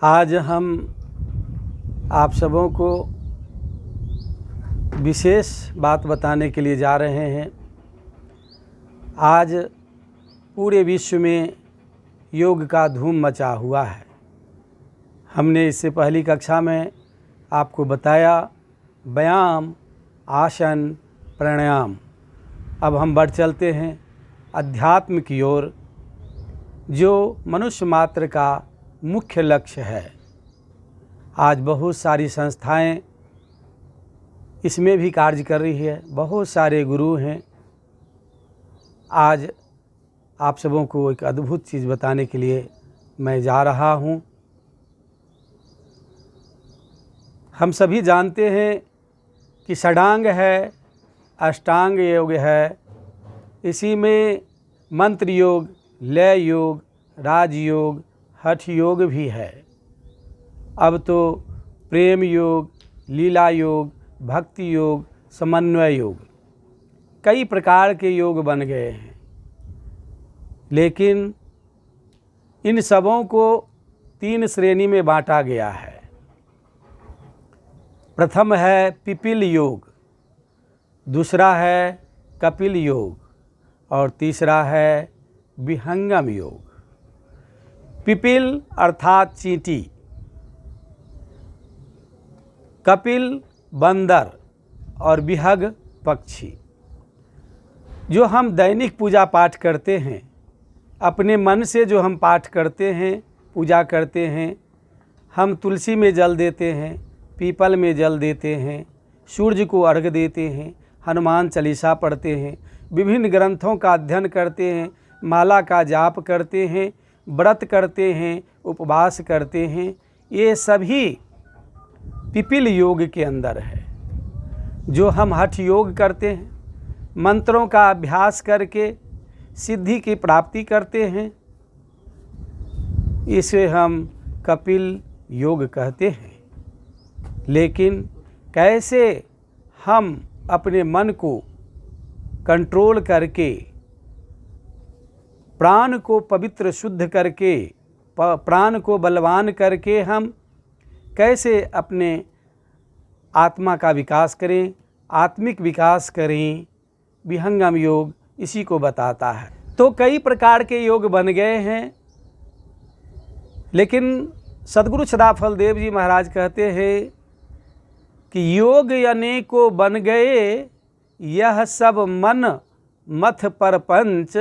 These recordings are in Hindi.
आज हम आप सबों को विशेष बात बताने के लिए जा रहे हैं। आज पूरे विश्व में योग का धूम मचा हुआ है। हमने इससे पहली कक्षा में आपको बताया व्यायाम, आसन, प्राणायाम। अब हम बढ़ चलते हैं अध्यात्म की ओर, जो मनुष्य मात्र का मुख्य लक्ष्य है। आज बहुत सारी संस्थाएं इसमें भी कार्य कर रही है, बहुत सारे गुरु हैं। आज आप सबों को एक अद्भुत चीज़ बताने के लिए मैं जा रहा हूं। हम सभी जानते हैं कि षडांग है, अष्टांग योग है, इसी में मंत्र योग, लय योग, राजयोग, हठ योग भी है। अब तो प्रेम योग, लीला योग, भक्ति योग, समन्वय योग, कई प्रकार के योग बन गए हैं। लेकिन इन सबों को 3 श्रेणी में बांटा गया है। प्रथम है पिपील योग, दूसरा है कपिल योग और तीसरा है विहंगम योग। पिपील अर्थात चींटी, कपिल बंदर और विहग पक्षी। जो हम दैनिक पूजा पाठ करते हैं, अपने मन से जो हम पाठ करते हैं, पूजा करते हैं, हम तुलसी में जल देते हैं, पीपल में जल देते हैं, सूर्य को अर्घ देते हैं, हनुमान चालीसा पढ़ते हैं, विभिन्न ग्रंथों का अध्ययन करते हैं, माला का जाप करते हैं, व्रत करते हैं, उपवास करते हैं। ये सभी पिपील योग के अंदर है। जो हम हठ योग करते हैं, मंत्रों का अभ्यास करके सिद्धि की प्राप्ति करते हैं, इसे हम कपिल योग कहते हैं। लेकिन कैसे हम अपने मन को कंट्रोल करके, प्राण को पवित्र शुद्ध करके, प्राण को बलवान करके हम कैसे अपने आत्मा का विकास करें, आत्मिक विकास करें, विहंगम योग इसी को बताता है। तो कई प्रकार के योग बन गए हैं, लेकिन सद्गुरु सदाफल देव जी महाराज कहते हैं कि योग अनेको बन गए, यह सब मन मथ पर पंच,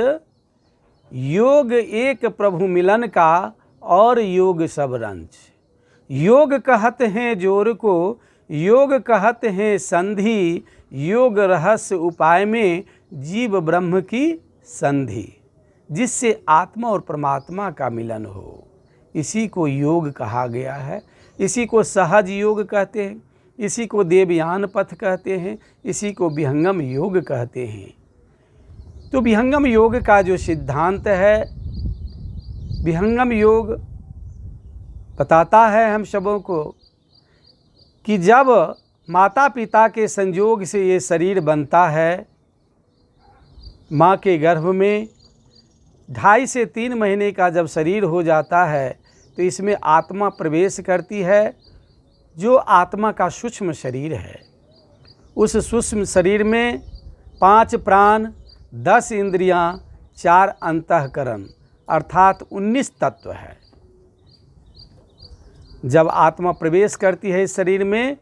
योग एक प्रभु मिलन का और योग सब रंच। योग कहते हैं जोर को, योग कहते हैं संधि, योग रहस्य उपाय में जीव ब्रह्म की संधि, जिससे आत्मा और परमात्मा का मिलन हो। इसी को योग कहा गया है। इसी को सहज योग कहते हैं, इसी को देवयान पथ कहते हैं, इसी को विहंगम योग कहते हैं। तो विहंगम योग का जो सिद्धांत है, विहंगम योग बताता है हम सबों को कि जब माता पिता के संयोग से ये शरीर बनता है, माँ के गर्भ में 2.5 से 3 महीने का जब शरीर हो जाता है, तो इसमें आत्मा प्रवेश करती है, जो आत्मा का सूक्ष्म शरीर है। उस सूक्ष्म शरीर में 5 प्राण, 10 इंद्रियां, 4 अंतःकरण अर्थात 19 तत्व है। जब आत्मा प्रवेश करती है इस शरीर में,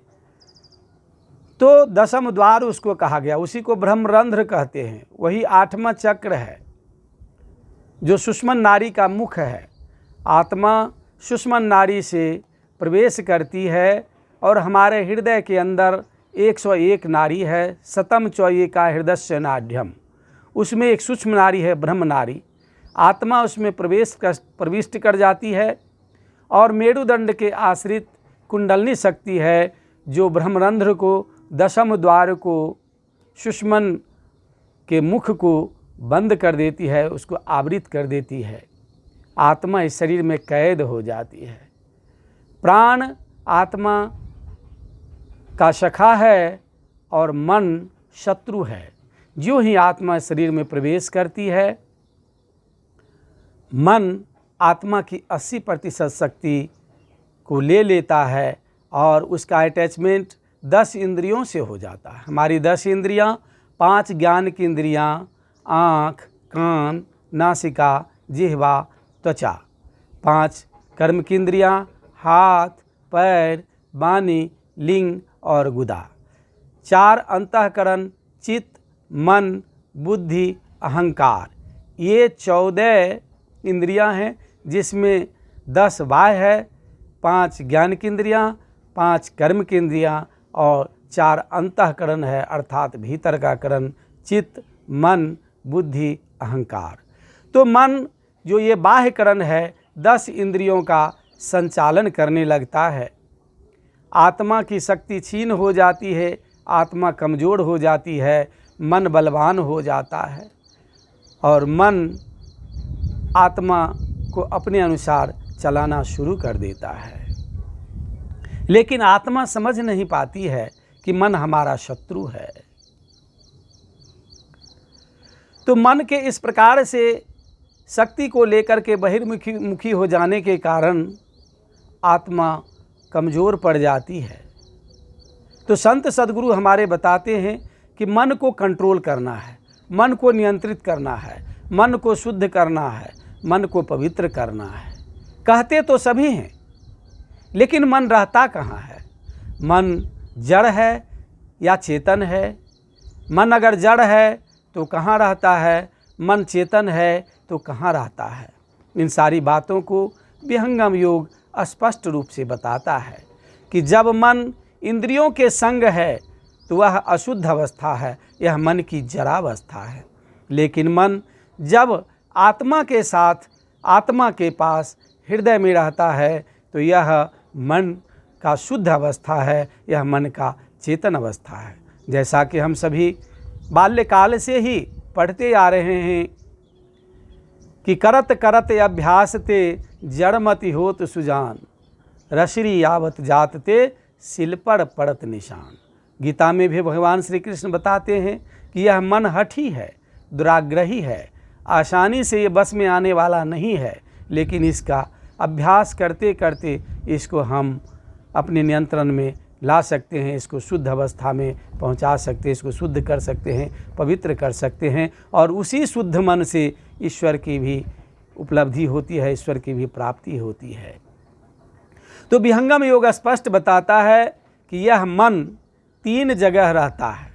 तो 10वां द्वार उसको कहा गया, उसी को ब्रह्मरंध्र कहते हैं। वही 8वां चक्र है, जो सुषुम्ना नाड़ी का मुख है। आत्मा सुषुम्ना नाड़ी से प्रवेश करती है और हमारे हृदय के अंदर 101 नाड़ी है। शतम चौये का हृदय नाड्यम, उसमें एक सूक्ष्म नाड़ी है ब्रह्म नाड़ी। आत्मा उसमें प्रविष्ट कर जाती है और मेरुदंड के आश्रित कुंडलनी शक्ति है, जो ब्रह्मरंध्र को, 10वें द्वार को, सुषुम्ना के मुख को बंद कर देती है, उसको आवृत कर देती है। आत्मा इस शरीर में कैद हो जाती है। प्राण आत्मा का सखा है और मन शत्रु है। जो ही आत्मा शरीर में प्रवेश करती है, मन आत्मा की 80% शक्ति को ले लेता है और उसका अटैचमेंट 10 इंद्रियों से हो जाता है। हमारी 10 इंद्रियां, 5 ज्ञान की इंद्रियां, आँख, कान, नासिका, जिह्वा, त्वचा, 5 कर्म की इंद्रियां, हाथ, पैर, वाणी, लिंग और गुदा, 4 अंतःकरण, चित्त, मन, बुद्धि, अहंकार, ये 14 इंद्रियां हैं, जिसमें 10 बाह्य है, 5 ज्ञान की इंद्रियां, 5 कर्म की इंद्रियां और 4 अंतःकरण है, अर्थात भीतर का करण, चित्त, मन, बुद्धि, अहंकार। तो मन जो ये बाह्य करण है 10 इंद्रियों का संचालन करने लगता है। आत्मा की शक्ति क्षीण हो जाती है, आत्मा कमज़ोर हो जाती है, मन बलवान हो जाता है और मन आत्मा को अपने अनुसार चलाना शुरू कर देता है। लेकिन आत्मा समझ नहीं पाती है कि मन हमारा शत्रु है। तो मन के इस प्रकार से शक्ति को लेकर के बहिर्मुखी हो जाने के कारण आत्मा कमज़ोर पड़ जाती है। तो संत सद्गुरु हमारे बताते हैं कि मन को कंट्रोल करना है, मन को नियंत्रित करना है, मन को शुद्ध करना है, मन को पवित्र करना है। कहते तो सभी हैं, लेकिन मन रहता कहाँ है? मन जड़ है या चेतन है? मन अगर जड़ है तो कहाँ रहता है? मन चेतन है तो कहाँ रहता है? इन सारी बातों को विहंगम योग स्पष्ट रूप से बताता है कि जब मन इंद्रियों के संग है तो वह अशुद्ध अवस्था है, यह मन की जरावस्था है। लेकिन मन जब आत्मा के साथ, आत्मा के पास हृदय में रहता है तो यह मन का शुद्ध अवस्था है, यह मन का चेतन अवस्था है। जैसा कि हम सभी बाल्यकाल से ही पढ़ते आ रहे हैं कि करत करत अभ्यास ते जड़मति होत सुजान, रश्रि यावत जात ते सिल पर पड़त निशान। गीता में भी भगवान श्री कृष्ण बताते हैं कि यह मन हठी है, दुराग्रही है, आसानी से ये बस में आने वाला नहीं है, लेकिन इसका अभ्यास करते करते इसको हम अपने नियंत्रण में ला सकते हैं, इसको शुद्ध अवस्था में पहुंचा सकते हैं, इसको शुद्ध कर सकते हैं, पवित्र कर सकते हैं और उसी शुद्ध मन से ईश्वर की भी उपलब्धि होती है, ईश्वर की भी प्राप्ति होती है। तो विहंगम योग स्पष्ट बताता है कि यह मन 3 जगह रहता है।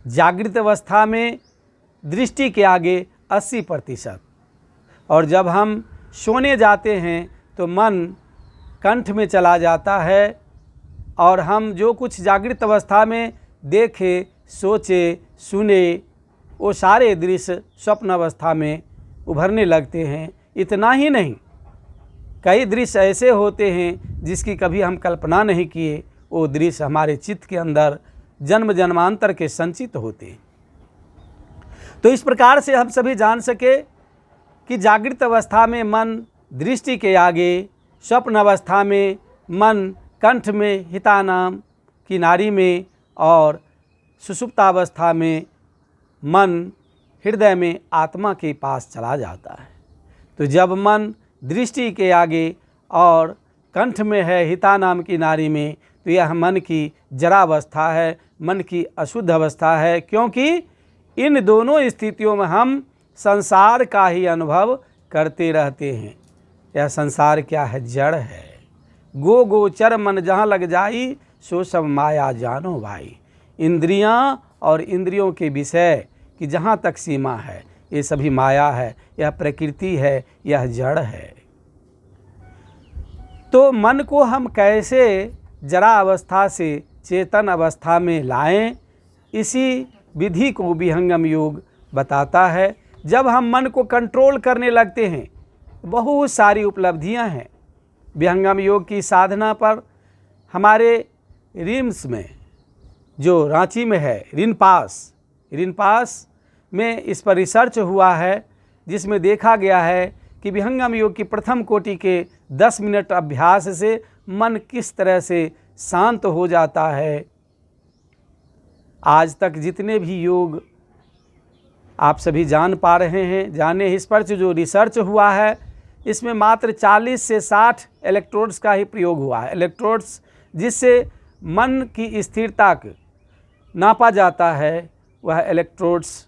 जागृत अवस्था में दृष्टि के आगे 80%, और जब हम सोने जाते हैं तो मन कंठ में चला जाता है और हम जो कुछ जागृत अवस्था में देखे, सोचे, सुने, वो सारे दृश्य स्वप्न अवस्था में उभरने लगते हैं। इतना ही नहीं, कई दृश्य ऐसे होते हैं जिसकी कभी हम कल्पना नहीं किए, वो दृश्य हमारे चित्त के अंदर जन्म जन्मांतर के संचित होते हैं। तो इस प्रकार से हम सभी जान सके कि जागृत अवस्था में मन दृष्टि के आगे, स्वप्न अवस्था में मन कंठ में हिता नाम की नाड़ी में और सुषुप्तावस्था में मन हृदय में आत्मा के पास चला जाता है। तो जब मन दृष्टि के आगे और कंठ में है हिता नाम की नाड़ी में, तो यह मन की जरावस्था है, मन की अशुद्ध अवस्था है, क्योंकि इन दोनों स्थितियों में हम संसार का ही अनुभव करते रहते हैं। यह संसार क्या है? जड़ है। गो गोचर मन जहाँ लग जाई, सो सब माया जानो भाई। इंद्रियां और इंद्रियों के विषय की जहाँ तक सीमा है, ये सभी माया है, यह प्रकृति है, यह जड़ है। तो मन को हम कैसे जरा अवस्था से चेतन अवस्था में लाएं, इसी विधि को विहंगम योग बताता है। जब हम मन को कंट्रोल करने लगते हैं, बहुत सारी उपलब्धियां हैं। विहंगम योग की साधना पर हमारे रिम्स में, जो रांची में है, रिनपास में इस पर रिसर्च हुआ है, जिसमें देखा गया है कि विहंगम योग की प्रथम कोटि के 10 मिनट अभ्यास से मन किस तरह से शांत हो जाता है। आज तक जितने भी योग आप सभी जान पा रहे हैं, जाने इस पर जो रिसर्च हुआ है इसमें मात्र 40 से 60 इलेक्ट्रोड्स का ही प्रयोग हुआ है। इलेक्ट्रोड्स जिससे मन की स्थिरता को नापा जाता है, वह इलेक्ट्रोड्स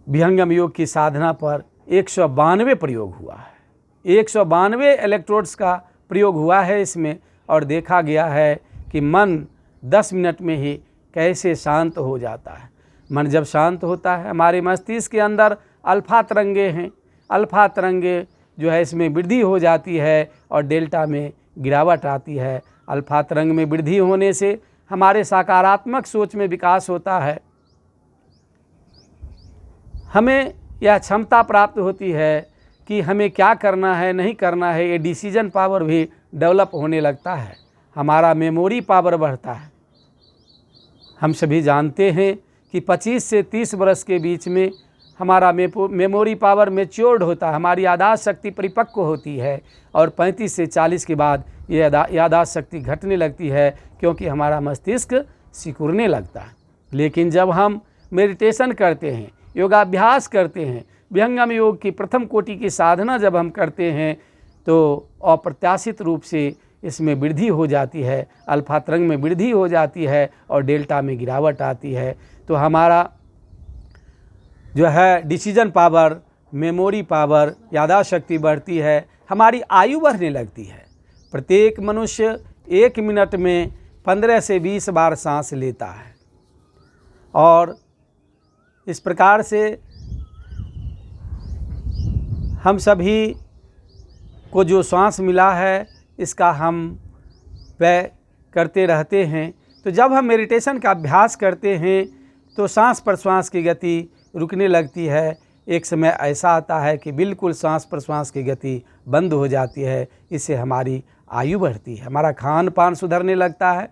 विहंगम योग की साधना पर 192 प्रयोग हुआ है। 192 इलेक्ट्रोड्स का प्रयोग हुआ है इसमें, और देखा गया है कि मन 10 मिनट में ही कैसे शांत हो जाता है। मन जब शांत होता है, हमारे मस्तिष्क के अंदर अल्फा तरंगे हैं, अल्फा तरंगे जो है इसमें वृद्धि हो जाती है और डेल्टा में गिरावट आती है। अल्फा तरंग में वृद्धि होने से हमारे सकारात्मक सोच में विकास होता है, हमें यह क्षमता प्राप्त होती है कि हमें क्या करना है नहीं करना है, ये डिसीजन पावर भी डेवलप होने लगता है, हमारा मेमोरी पावर बढ़ता है। हम सभी जानते हैं कि 25 से 30 वर्ष के बीच में हमारा मेमोरी पावर मैच्योर्ड होता है, हमारी याददाश्त शक्ति परिपक्व होती है, और 35 से 40 के बाद ये याददाश्त शक्ति घटने लगती है, क्योंकि हमारा मस्तिष्क सिकुड़ने लगता है। लेकिन जब हम मेडिटेशन करते हैं, योगाभ्यास करते हैं, विहंगम योग की प्रथम कोटि की साधना जब हम करते हैं, तो अप्रत्याशित रूप से इसमें वृद्धि हो जाती है, अल्फा तरंग में वृद्धि हो जाती है और डेल्टा में गिरावट आती है। तो हमारा जो है डिसीजन पावर, मेमोरी पावर, याददाश्त शक्ति बढ़ती है, हमारी आयु बढ़ने लगती है। प्रत्येक मनुष्य 1 मिनट में 15 से 20 बार सांस लेता है, और इस प्रकार से हम सभी को जो श्वास मिला है इसका हम व्यय करते रहते हैं। तो जब हम मेडिटेशन का अभ्यास करते हैं तो सांस प्रश्वास की गति रुकने लगती है। एक समय ऐसा आता है कि बिल्कुल सांस प्रश्वास की गति बंद हो जाती है। इससे हमारी आयु बढ़ती है, हमारा खान पान सुधरने लगता है।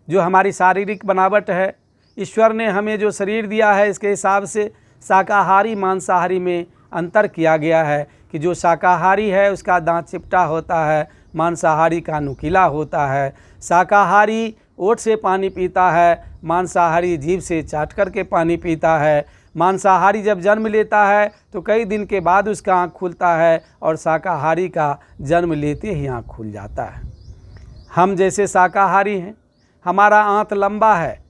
जो हमारी शारीरिक बनावट है, ईश्वर ने हमें जो शरीर दिया है इसके हिसाब से शाकाहारी मांसाहारी में अंतर किया गया है कि जो शाकाहारी है उसका दांत चिपटा होता है, मांसाहारी का नुकीला होता है। शाकाहारी ओठ से पानी पीता है, मांसाहारी जीभ से चाट करके पानी पीता है। मांसाहारी जब जन्म लेता है तो कई दिन के बाद उसका आँख खुलता है, और शाकाहारी का जन्म लेते ही आँख खुल जाता है। हम जैसे शाकाहारी हैं, हमारा आंत लंबा है।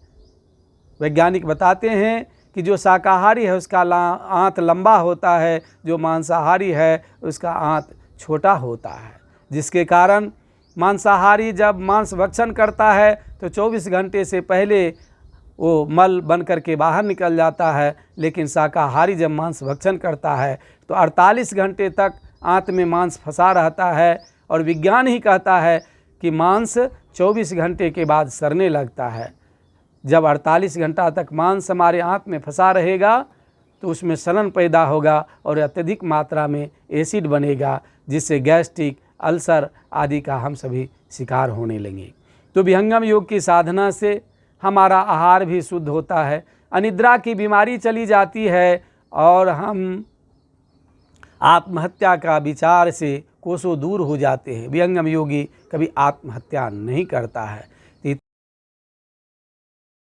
वैज्ञानिक बताते हैं कि जो शाकाहारी है उसका आंत लंबा होता है, जो मांसाहारी है उसका आंत छोटा होता है, जिसके कारण मांसाहारी जब मांस भक्षण करता है तो 24 घंटे से पहले वो मल बन करके बाहर निकल जाता है। लेकिन शाकाहारी जब मांस भक्षण करता है तो 48 घंटे तक आंत में मांस फंसा रहता है, और विज्ञान ही कहता है कि मांस 24 घंटे के बाद सड़ने लगता है। जब 48 घंटा तक मांस हमारे आंत में फंसा रहेगा तो उसमें सड़न पैदा होगा और अत्यधिक मात्रा में एसिड बनेगा, जिससे गैस्ट्रिक, अल्सर आदि का हम सभी शिकार होने लगेंगे। तो विहंगम योग की साधना से हमारा आहार भी शुद्ध होता है, अनिद्रा की बीमारी चली जाती है, और हम आत्महत्या का विचार से कोसों दूर हो जाते हैं। विहंगम योगी कभी आत्महत्या नहीं करता है।